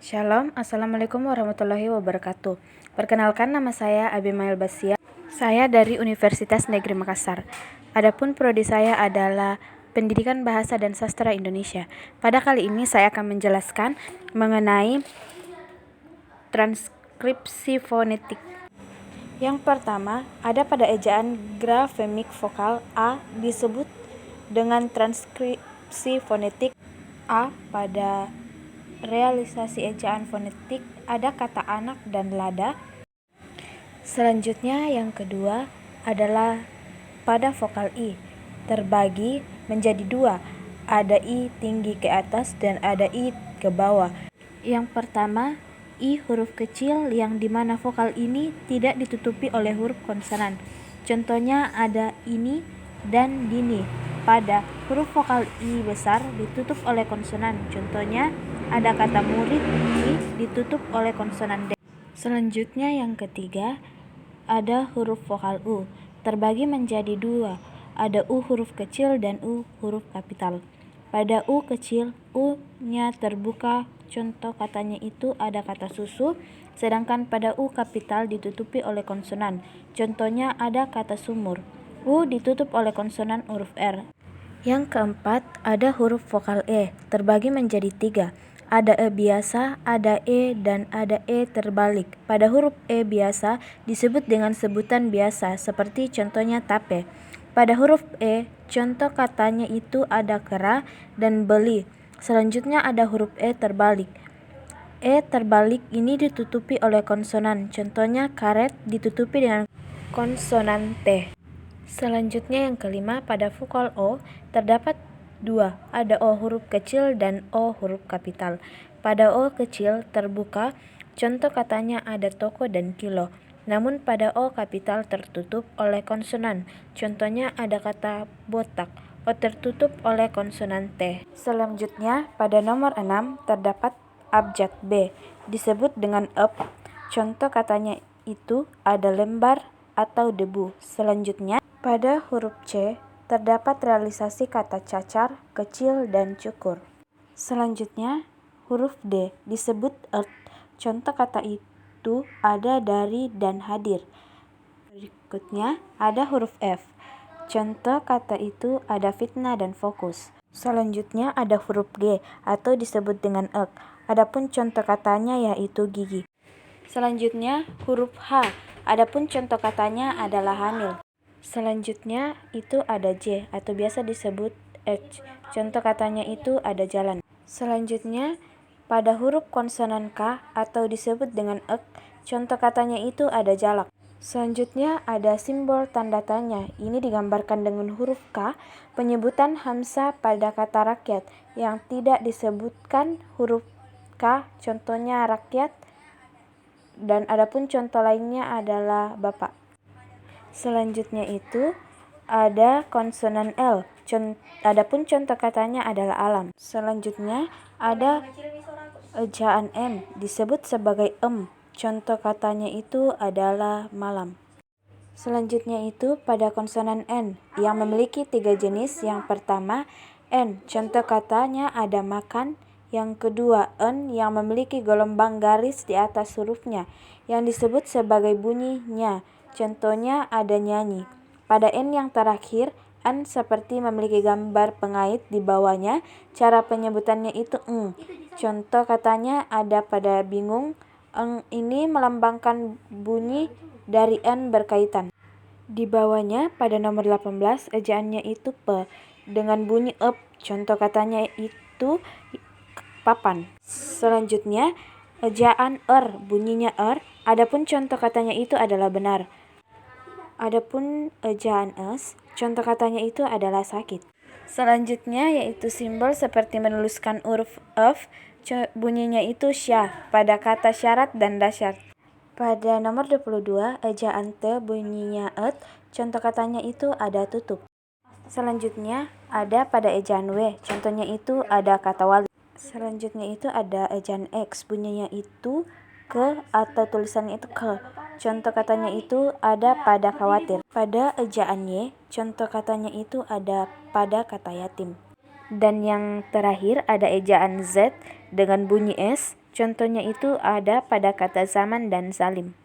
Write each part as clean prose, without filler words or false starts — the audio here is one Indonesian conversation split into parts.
Shalom, Assalamualaikum warahmatullahi wabarakatuh. Perkenalkan, nama saya Abimail Basia. Saya dari Universitas Negeri Makassar. Adapun prodi saya adalah Pendidikan Bahasa dan Sastra Indonesia. Pada kali ini saya akan menjelaskan mengenai transkripsi fonetik. Yang pertama, ada pada ejaan grafemik vokal A disebut dengan transkripsi fonetik A. Pada realisasi ejaan fonetik ada kata anak dan lada. Selanjutnya yang kedua adalah pada vokal I terbagi menjadi dua, ada I tinggi ke atas dan ada I ke bawah. Yang pertama, I huruf kecil yang dimana vokal ini tidak ditutupi oleh huruf konsonan. Contohnya ada ini dan dini. Pada huruf vokal I besar ditutup oleh konsonan. Contohnya ada kata murid, I ditutup oleh konsonan D. Selanjutnya yang ketiga ada huruf vokal U terbagi menjadi dua, ada U huruf kecil dan U huruf kapital. Pada U kecil, U-nya terbuka, contoh katanya itu ada kata susu, sedangkan pada U kapital ditutupi oleh konsonan, contohnya ada kata sumur. U ditutup oleh konsonan huruf R. Yang keempat, ada huruf vokal E, terbagi menjadi tiga. Ada E biasa, ada E, dan ada E terbalik. Pada huruf E biasa disebut dengan sebutan biasa, seperti contohnya tape. Pada huruf E, contoh katanya itu ada kera dan beli. Selanjutnya ada huruf E terbalik. E terbalik ini ditutupi oleh konsonan, contohnya karet ditutupi dengan konsonan T. Selanjutnya yang kelima, pada vokal O terdapat dua, ada O huruf kecil dan O huruf kapital. Pada O kecil terbuka, contoh katanya ada toko dan kilo. Namun pada O kapital tertutup oleh konsonan, contohnya ada kata botak. O tertutup oleh konsonan T. Selanjutnya pada nomor 6 terdapat abjad B, disebut dengan ep. Contoh katanya itu ada lembar atau debu. Selanjutnya pada huruf C terdapat realisasi kata cacar, kecil, dan cukur. Selanjutnya huruf D disebut earth. Contoh kata itu ada dari dan hadir. Berikutnya ada huruf F. Contoh kata itu ada fitnah dan fokus. Selanjutnya ada huruf G atau disebut dengan ek. Adapun contoh katanya yaitu gigi. Selanjutnya huruf H. Adapun contoh katanya adalah hamil. Selanjutnya itu ada J atau biasa disebut H. Contoh katanya itu ada jalan. Selanjutnya pada huruf konsonan K atau disebut dengan ek, contoh katanya itu ada jalak. Selanjutnya ada simbol tanda tanya. Ini digambarkan dengan huruf K, penyebutan hamzah pada kata rakyat yang tidak disebutkan huruf K, contohnya rakyat, dan adapun contoh lainnya adalah bapak. Selanjutnya itu ada konsonan L. Adapun contoh katanya adalah alam. Selanjutnya ada ejaan M disebut sebagai Contoh katanya itu adalah malam. Selanjutnya itu pada konsonan N yang memiliki tiga jenis. Yang pertama N, contoh katanya ada makan. Yang kedua N yang memiliki gelombang garis di atas hurufnya yang disebut sebagai bunyinya. Contohnya ada nyanyi. Pada N yang terakhir, N seperti memiliki gambar pengait di bawahnya. Cara penyebutannya itu eng. Contoh katanya ada pada bingung. Eng ini melambangkan bunyi dari N berkaitan. Di bawahnya pada nomor 18 ejaannya itu P dengan bunyi ep. Contoh katanya itu papan. Selanjutnya ejaan bunyinya adapun contoh katanya itu adalah benar. Adapun ejaan S, contoh katanya itu adalah sakit. Selanjutnya yaitu simbol seperti menuliskan huruf F, bunyinya itu syah pada kata syarat dan dasyat. Pada nomor 22, ejaan T bunyinya et, contoh katanya itu ada tutup. Selanjutnya ada pada ejaan W, contohnya itu ada kata wali. Selanjutnya itu ada ejaan X, bunyinya itu ke atau tulisannya itu ke. Contoh katanya itu ada pada khawatir. Pada ejaan Y, contoh katanya itu ada pada kata yatim. Dan yang terakhir ada ejaan Z dengan bunyi S, Contohnya itu ada pada kata zaman dan salim.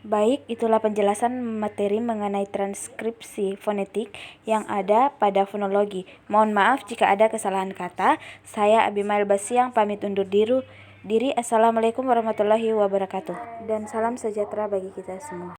Baik, itulah penjelasan materi mengenai transkripsi fonetik yang ada pada fonologi. Mohon maaf jika ada kesalahan kata. Saya Abimael Basiang pamit undur diri. Assalamualaikum warahmatullahi wabarakatuh. Dan salam sejahtera bagi kita semua.